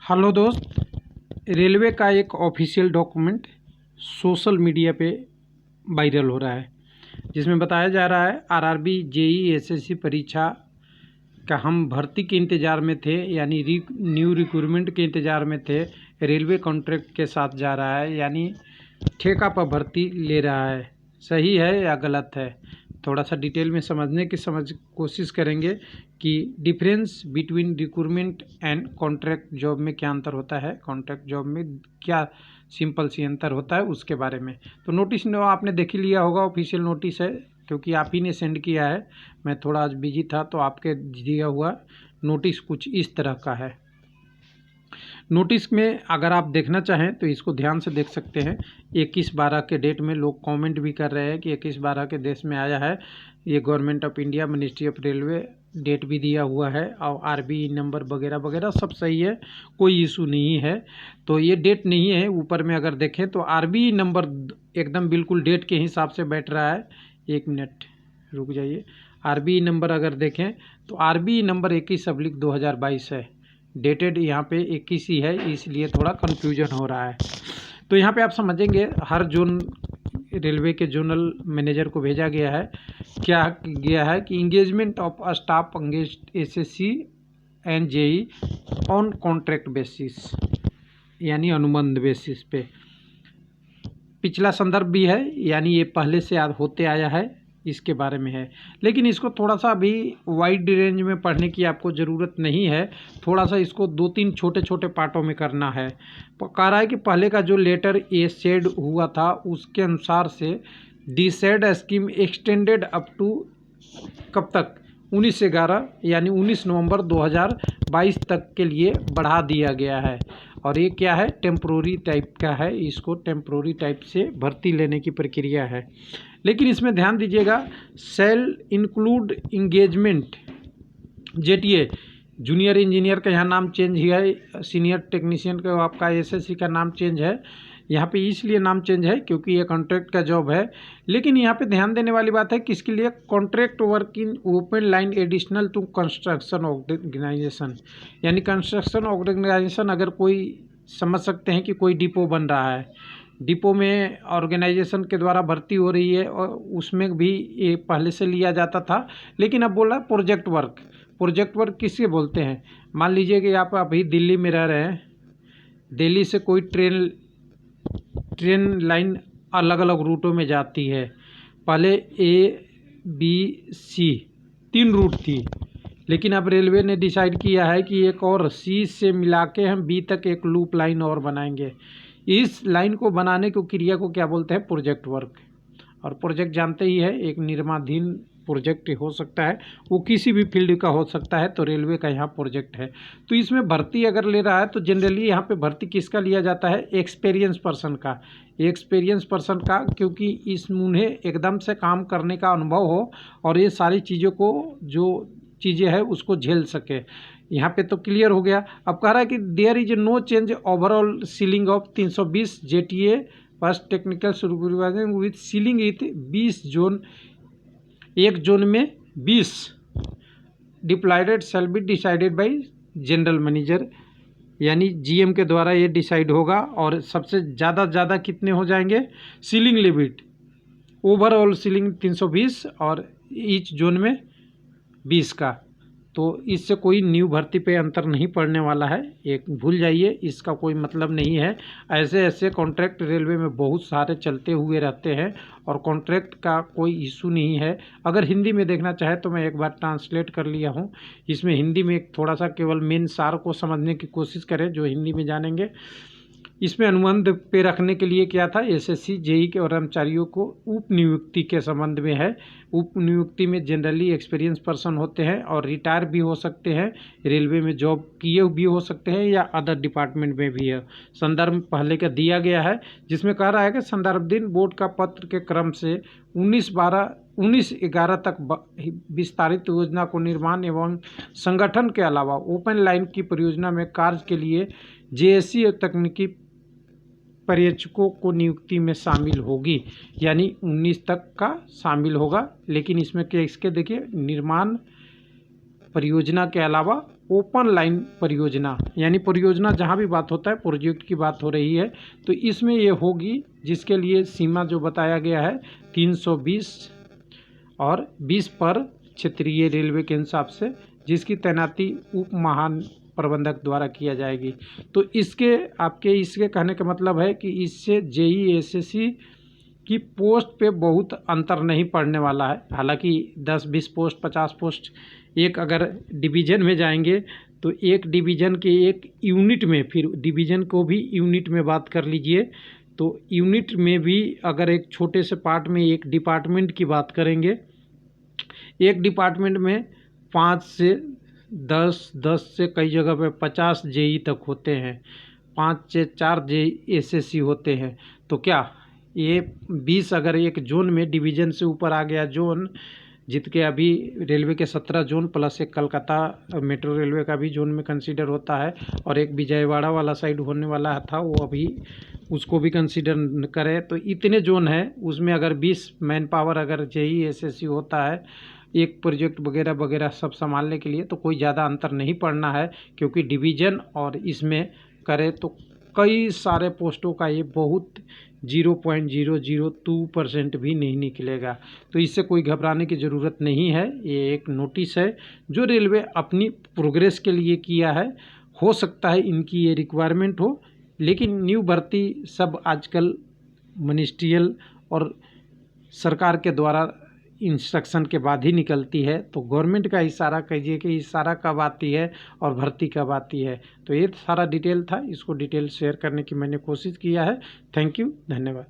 Hello दोस्त, railway का एक ऑफिशियल डॉक्यूमेंट सोशल मीडिया पे वायरल हो रहा है, जिसमें बताया जा रहा है आरआरबी जेई एसएससी परीक्षा का हम भर्ती के इंतज़ार में थे, यानी न्यू रिक्रूटमेंट के इंतज़ार में थे। रेलवे कॉन्ट्रैक्ट के साथ जा रहा है, यानी ठेका पर भर्ती ले रहा है। सही है या गलत है, थोड़ा सा डिटेल में समझने की कोशिश करेंगे कि difference between recruitment and contract job में क्या अंतर होता है, कॉन्ट्रैक्ट जॉब में क्या सिंपल सी अंतर होता है, उसके बारे में। तो नोटिस आपने देख ही लिया होगा, ऑफिशियल नोटिस है, क्योंकि आप ही ने सेंड किया है। मैं थोड़ा आज बिजी था, तो आपके दिया हुआ नोटिस कुछ इस तरह का है। नोटिस में अगर आप देखना चाहें तो इसको ध्यान से देख सकते हैं। 21/12 के डेट में लोग कमेंट भी कर रहे हैं कि 21/12 के देश में आया है। ये government of India, ministry of railway, date भी दिया हुआ है और आरबीई नंबर वगैरह वगैरह सब सही है, कोई इशू नहीं है। तो ये डेट नहीं है, ऊपर में अगर देखें तो आरबीई नंबर एकदम बिल्कुल डेट के हिसाब से बैठ रहा है। 1 मिनट रुक जाइए। आरबीई नंबर अगर देखें तो आरबीई नंबर 21/2022 है, डेटेड यहाँ पे 21 ही है, इसलिए थोड़ा कन्फ्यूजन हो रहा है। तो यहाँ पे आप समझेंगे, हर जोन रेलवे के जोनल मैनेजर को भेजा गया है, क्या गया है कि engagement of staff engaged SSC and JE on contract basis, यानी अनुबंध बेसिस पे। पिछला संदर्भ भी है, यानी ये पहले से होते आया है, इसके बारे में है। लेकिन इसको थोड़ा सा अभी वाइड रेंज में पढ़ने की आपको ज़रूरत नहीं है, थोड़ा सा इसको 2-3 छोटे छोटे पार्टों में करना है। कह रहा है कि पहले का जो लेटर ए सेड हुआ था उसके अनुसार से the said scheme extended up to कब तक, 19/11 यानी 19 नवंबर 2022 तक के लिए बढ़ा दिया गया है। और ये क्या है, टेम्प्रोरी टाइप का है, इसको टेम्प्रोरी टाइप से भर्ती लेने की प्रक्रिया है। लेकिन इसमें ध्यान दीजिएगा, shall include engagement JTA, junior engineer का यहाँ नाम चेंज है, सीनियर टेक्नीशियन का आपका एसएससी का नाम चेंज है। यहाँ पे इसलिए नाम चेंज है क्योंकि ये कॉन्ट्रैक्ट का जॉब है। लेकिन यहाँ पे ध्यान देने वाली बात है कि इसके लिए contract work in open line additional to construction organisation, यानी कंस्ट्रक्शन ऑर्गेनाइजेशन, अगर कोई समझ सकते हैं कि कोई डिपो बन रहा है, डिपो में ऑर्गेनाइजेशन के द्वारा भर्ती हो रही है, और उसमें भी ये पहले से लिया जाता था। लेकिन अब बोला प्रोजेक्ट वर्क। प्रोजेक्ट वर्क किससे बोलते हैं, मान लीजिए कि आप अभी दिल्ली में रह रहे हैं, दिल्ली से कोई ट्रेन लाइन अलग अलग रूटों में जाती है। पहले ए बी सी 3 रूट थी, लेकिन अब रेलवे ने डिसाइड किया है कि एक और सी से मिला के हम बी तक एक लूप लाइन और बनाएंगे। इस लाइन को बनाने को क्रिया को क्या बोलते हैं, प्रोजेक्ट वर्क। और प्रोजेक्ट जानते ही है, एक निर्माणाधीन प्रोजेक्ट हो सकता है, वो किसी भी फील्ड का हो सकता है, तो रेलवे का यहाँ प्रोजेक्ट है। तो इसमें भर्ती अगर ले रहा है तो जनरली यहाँ पे भर्ती किसका लिया जाता है, एक्सपीरियंस पर्सन का, एक्सपीरियंस पर्सन का, क्योंकि इस उन्हें एकदम से काम करने का अनुभव हो और ये सारी चीज़ों को, जो चीज़ें हैं उसको झेल सके। यहाँ पे तो क्लियर हो गया। अब कह रहा है कि there is no change overall ceiling of 320 JTA first technical supervisor with ceiling with 20 zone, एक जोन में 20 deployed shall be decided by general manager, यानी जीएम के द्वारा ये डिसाइड होगा। और सबसे ज़्यादा कितने हो जाएंगे, सीलिंग लिमिट ओवरऑल सीलिंग 320 और ईच जोन में 20 का। तो इससे कोई न्यू भर्ती पे अंतर नहीं पड़ने वाला है, एक भूल जाइए, इसका कोई मतलब नहीं है। ऐसे ऐसे कॉन्ट्रैक्ट रेलवे में बहुत सारे चलते हुए रहते हैं और कॉन्ट्रैक्ट का कोई इशू नहीं है। अगर हिंदी में देखना चाहे तो मैं एक बार ट्रांसलेट कर लिया हूँ, इसमें हिंदी में थोड़ा सा केवल मेन सार को समझने की कोशिश करें, जो हिंदी में जानेंगे। इसमें अनुबंध पे रखने के लिए क्या था, एसएससी जेई के कर्मचारियों को उप नियुक्ति के संबंध में है। उप नियुक्ति में जनरली एक्सपीरियंस पर्सन होते हैं और रिटायर भी हो सकते हैं, रेलवे में जॉब किए भी हो सकते हैं या अदर डिपार्टमेंट में भी है। संदर्भ पहले का दिया गया है, जिसमें कह रहा है कि संदर्भ दिन बोर्ड का पत्र के क्रम से 19/11 तक विस्तारित योजना को निर्माण एवं संगठन के अलावा ओपन लाइन की परियोजना में कार्य के लिए जेएससी और तकनीकी पर्यवेक्षकों को नियुक्ति में शामिल होगी, यानी 19 तक का शामिल होगा। लेकिन इसमें क्या, इसके देखिए, निर्माण परियोजना के अलावा ओपन लाइन परियोजना, यानी परियोजना जहाँ भी बात होता है प्रोजेक्ट की बात हो रही है, तो इसमें ये होगी, जिसके लिए सीमा जो बताया गया है 320 और 20 पर क्षेत्रीय रेलवे के हिसाब से, जिसकी तैनाती उप महाप्रबंधक द्वारा किया जाएगी। तो इसके कहने का मतलब है कि इससे जेई एसएससी की पोस्ट पे बहुत अंतर नहीं पड़ने वाला है। हालांकि 10-20 पोस्ट 50 पोस्ट एक अगर डिवीज़न में जाएंगे तो एक डिवीज़न के एक यूनिट में, फिर डिवीज़न को भी यूनिट में बात कर लीजिए, तो यूनिट में भी अगर एक छोटे से पार्ट में एक डिपार्टमेंट की बात करेंगे, एक डिपार्टमेंट में 5 से 10 से कई जगह पे 50 जेई तक होते हैं, 5 से 4 जेई एसएससी होते हैं। तो क्या ये 20 अगर एक जोन में डिवीज़न से ऊपर आ गया जोन, जित के अभी रेलवे के 17 जोन प्लस एक कलकत्ता मेट्रो रेलवे का भी जोन में कंसीडर होता है, और एक विजयवाड़ा वाला साइड होने वाला था, वो अभी उसको भी कंसीडर करें, तो इतने जोन है, उसमें अगर 20 मैन पावर अगर जेई एसएससी होता है एक प्रोजेक्ट वगैरह वगैरह सब संभालने के लिए, तो कोई ज़्यादा अंतर नहीं पड़ना है, क्योंकि डिवीज़न और इसमें करें तो कई सारे पोस्टों का ये बहुत 0.002% भी नहीं निकलेगा। तो इससे कोई घबराने की ज़रूरत नहीं है। ये एक नोटिस है जो रेलवे अपनी प्रोग्रेस के लिए किया है। हो सकता है इनकी ये रिक्वायरमेंट हो, लेकिन न्यू भर्ती सब आजकल मिनिस्ट्रियल और सरकार के द्वारा इंस्ट्रक्शन के बाद ही निकलती है। तो गवर्नमेंट का इशारा कीजिए कि इशारा कब आती है और भर्ती कब आती है। तो ये सारा डिटेल था, इसको डिटेल शेयर करने की मैंने कोशिश किया है। थैंक यू, धन्यवाद।